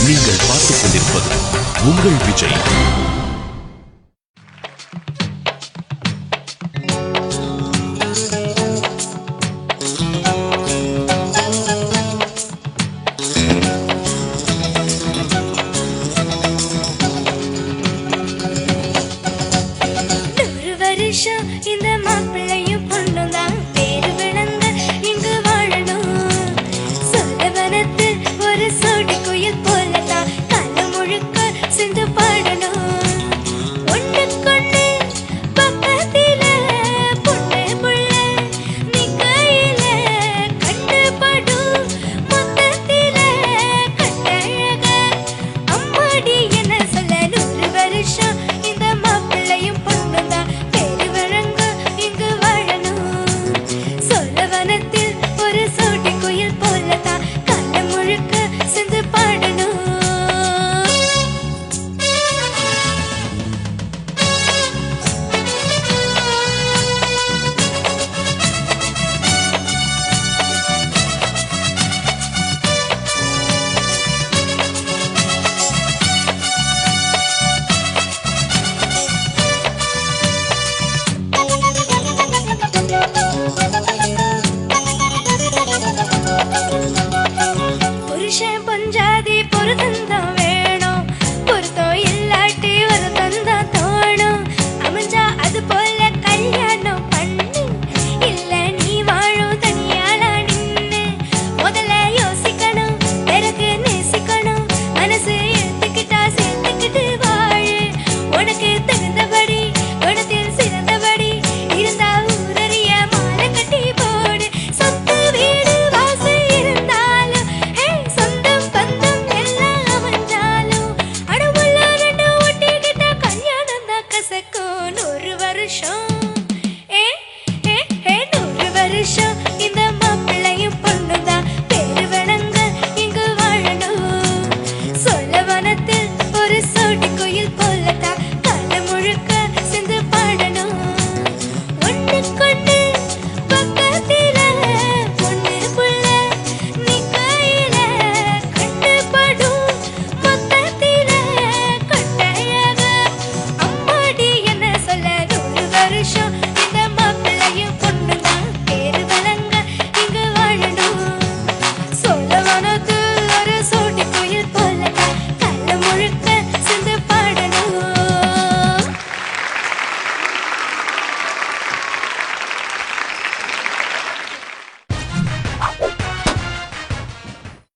நீங்கள் பார்த்துக் கொண்டிருப்பது உங்கள் விஜய். இந்த மாப்பிள்ளையும் பொண்ணும் தான் பேரு விளங்க இங்கு வாழணும். சொல்லவனத்து ஒரு சோடி குயில் போலதான் காலம் முழுக்க சிந்து பாடணும். ஒண்ணுக்கொண்ணு பக்கத்தில பொண்ணு புள்ள நிக்கையில கண்டுபடும் மொத்தத்தில கட்டழக அம்மாடி என்ன சொல்ல 100 வருஷம் இந்த மாப்பிள்ளையும் பொண்ணும் தான் ஒரு சோடி குயில் போலதான் காலம் முழுக்க சிந்து பாடணும். புருஷன் பஞ்சாதி பொருத்தந்தான்